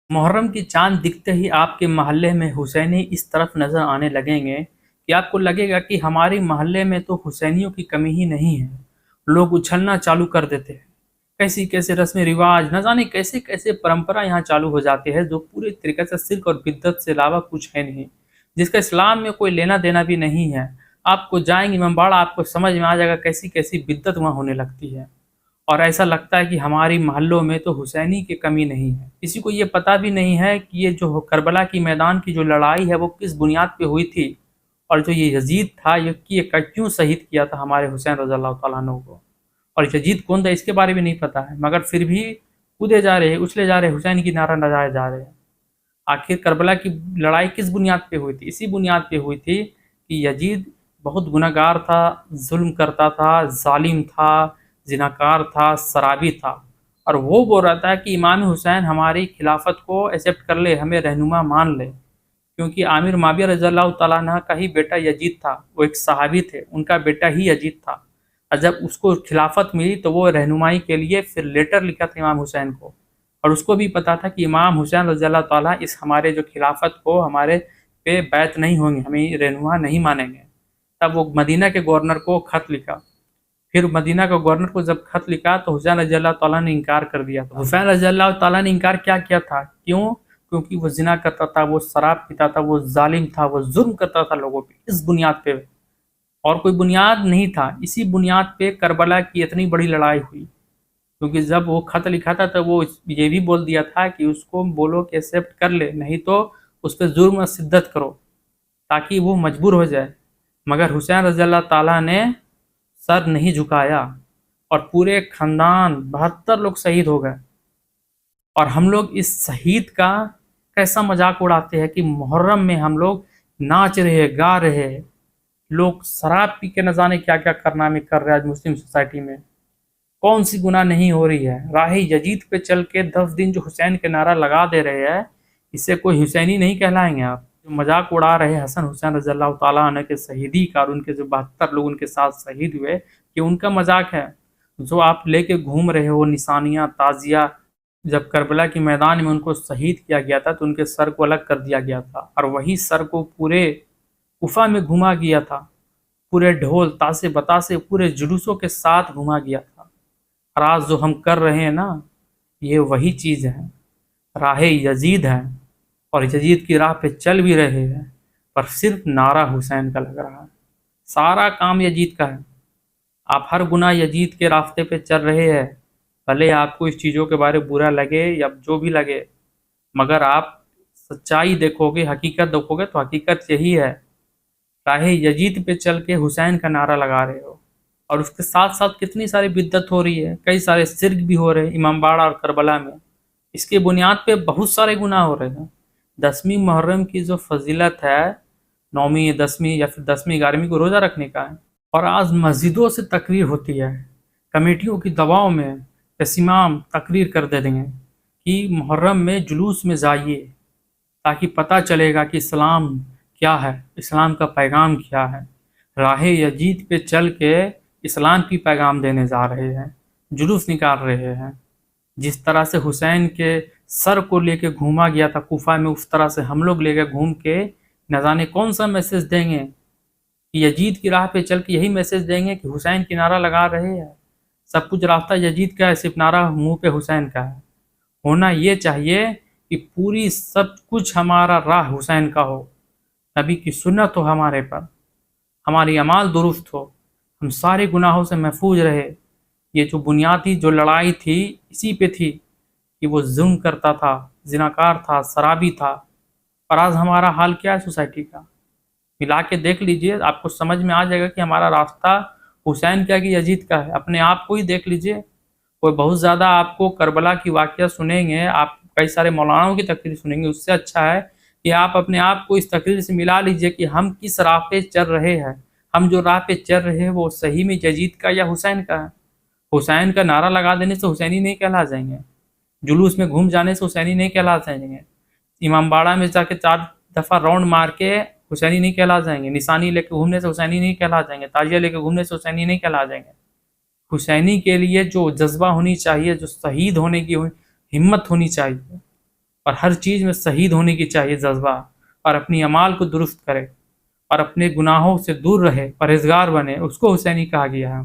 मुहर्रम की चाँद दिखते ही आपके मोहल्ले में हुसैनी इस तरफ नज़र आने लगेंगे कि आपको लगेगा कि हमारे मोहल्ले में तो हुसैनियों की कमी ही नहीं है। लोग उछलना चालू कर देते हैं। कैसी-कैसी रस्म-रिवाज, न जाने कैसे-कैसे परंपरा यहाँ चालू हो जाती है जो पूरे तरीके से शिर्क और बिद्अत से अलावा कुछ है नहीं, जिसका इस्लाम में कोई लेना-देना भी नहीं है। आपको जाएँगे इमामबाड़ा, आपको समझ में आ जाएगा कैसी-कैसी बिद्अत वहाँ होने लगती है। और ऐसा लगता है कि हमारी मोहल्लों में तो हुसैनी की कमी नहीं है। किसी को ये पता भी नहीं है कि ये जो करबला की मैदान की जो लड़ाई है वो किस बुनियाद पे हुई थी, और जो ये यजीद था ये क्यों शहीद किया था हमारे हुसैन रज़ियल्लाहु तआला अन्हु को, और यजीद कौन था इसके बारे में नहीं पता है, मगर फिर भी कूदे जा रहे हैं, उछले जा रहे हैं, हुसैन की नारा लगाए जा रहे हैं। आखिर करबला की लड़ाई किस बुनियाद पे हुई थी? इसी बुनियाद पे हुई थी कि यजीद बहुत गुनहगार था, ज़ुल्म करता था, ज़ालिम था, ज़िनाकार था, शराबी था, और वो बोल रहा था कि इमाम हुसैन हमारी खिलाफत को एक्सेप्ट कर ले, हमें रहनुमा मान ले। क्योंकि आमिर माविया रज़ियल्लाहु तआला अन्हा का ही बेटा यजीद था, वो एक सहाबी थे, उनका बेटा ही यजीद था। और जब उसको खिलाफत मिली तो वो रहनुमाई के लिए फिर लेटर लिखा था इमाम हुसैन को, और उसको भी पता था कि इमाम हुसैन रज़ियल्लाहु तआला इस हमारे जो खिलाफत को हमारे पे बैत नहीं होंगे, हमें रहनुमा नहीं मानेंगे। तब वो मदीना के गवर्नर को खत लिखा। फिर मदीना के गवर्नर को जब खत लिखा तो हुसैन रज़ियल्लाहु तआला ने इनकार कर दिया था। हुसैन रज़ियल्लाहु तआला ने इनकार क्या किया था? क्यों? क्योंकि वो ज़िना करता था, वो शराब पीता था, वो ज़ालिम था, वो जुल्म करता था लोगों पे, इस बुनियाद पे, और कोई बुनियाद नहीं था। इसी बुनियाद पे करबला की इतनी बड़ी लड़ाई हुई। क्योंकि जब वो खत लिखा था तो वो ये भी बोल दिया था कि उसको बोलो कि एक्सेप्ट कर ले, नहीं तो उस पर जुर्म और शिद्दत करो, ताकि वो मजबूर हो जाए। मगर हुसैन रज़ियल्लाहु तआला ने सर नहीं झुकाया, और पूरे खानदान 72 लोग शहीद हो गए। और हम लोग इस शहीद का कैसा मजाक उड़ाते हैं कि मुहर्रम में हम लोग नाच रहे, गा रहे, लोग शराब पी के न जाने क्या क्या कारनामे कर रहे हैं आज मुस्लिम सोसाइटी में। कौन सी गुनाह नहीं हो रही है? राह यजीद पे चल के 10 दिन जो हुसैन के नारा लगा दे रहे हैं, इससे कोई हुसैनी नहीं कहलाएंगे आप। जो मजाक उड़ा रहे हसन हुसैन रज़ियल्लाहु तआला अन्हु के शहीदी का, और उनके जो 72 लोग उनके साथ शहीद हुए, ये उनका मजाक है। जो आप लेके घूम रहे हो निशानियाँ, ताज़िया, जब करबला के मैदान में उनको शहीद किया गया था तो उनके सर को अलग कर दिया गया था, और वही सर को पूरे कुफा में घुमा गया था, पूरे ढोल तासे बतासे पूरे जुलूसों के साथ घुमा गया था। और आज जो हम कर रहे हैं ना, ये वही चीज़ है, राह यजीद है, और यजीद की राह पे चल भी रहे हैं, पर सिर्फ नारा हुसैन का लग रहा है। सारा काम यजीद का है। आप हर गुनाह यजीद के रास्ते पे चल रहे हैं, भले आपको इस चीज़ों के बारे में बुरा लगे या जो भी लगे, मगर आप सच्चाई देखोगे, हकीकत देखोगे तो हकीकत यही है। राह यजीद पे चल के हुसैन का नारा लगा रहे हो, और उसके साथ साथ कितनी सारी बिद्दत हो रही है, कई सारे शिर्क भी हो रहे हैं इमामबाड़ा और करबला में। इसके बुनियाद पे बहुत सारे गुनाह हो रहे हैं। 10वीं मुहर्रम की जो फजीलत है, 9वीं 10वीं या फिर 10वीं 11वीं को रोज़ा रखने का है, और आज मस्जिदों से तकरीर होती है, कमेटियों की दबाव में इमाम तकरीर कर दे देंगे कि मुहर्रम में जुलूस में जाइए, ताकि पता चलेगा कि इस्लाम क्या है, इस्लाम का पैगाम क्या है। राह यजीद पे चल के इस्लाम की पैगाम देने जा रहे हैं, जुलूस निकाल रहे हैं। जिस तरह से हुसैन के सर को लेके घूमा गया था कूफा में, उस तरह से हम लोग लेके घूम के न जाने कौन सा मैसेज देंगे कि यजीद की राह पे चल के यही मैसेज देंगे कि हुसैन की नारा लगा रहे हैं। सब कुछ रास्ता यजीद का है, सिर्फ नारा मुंह पे हुसैन का है। होना ये चाहिए कि पूरी सब कुछ हमारा राह हुसैन का हो, नबी की सुन्नत हो हमारे पर, हमारी अमाल दुरुस्त हो, हम सारे गुनाहों से महफूज रहे। ये जो बुनियादी जो लड़ाई थी इसी पे थी कि वो जुल्म करता था, जिनाकार था, शराबी था। और आज हमारा हाल क्या है सोसाइटी का? मिला के देख लीजिए, आपको समझ में आ जाएगा कि हमारा रास्ता हुसैन का कि यजीद का है। अपने आप को ही देख लीजिए। कोई बहुत ज़्यादा आपको करबला की वाक़या सुनेंगे, आप कई सारे मौलानाओं की तकरीर सुनेंगे, उससे अच्छा है कि आप अपने आप को इस तकरीर से मिला लीजिए कि हम किस राह पे चल रहे हैं। हम जो राह पे चल रहे हैं वो सही में यजीद का या हुसैन का है। हुसैन का नारा लगा देने से हुसैनी नहीं कहला जाएंगे, जुलूस में घूम जाने से हुसैनी नहीं कहला जाएंगे, इमामबाड़ा में जाके 4 दफ़ा राउंड मार के हुसैनी नहीं कहला जाएंगे, निशानी लेके घूमने से हुसैनी नहीं कहला जाएंगे, ताजिया लेके घूमने से हुसैनी नहीं कहला जाएंगे। हुसैनी के लिए जो जज्बा होनी चाहिए, जो शहीद होने की हिम्मत होनी चाहिए, اور ہر چیز میں شہید ہونے کی چاہیے جذبہ، اور اپنی اعمال کو درست کرے اور اپنے گناہوں سے دور رہے، پرہیزگار بنے، اس کو حسینی کہا گیا ہے۔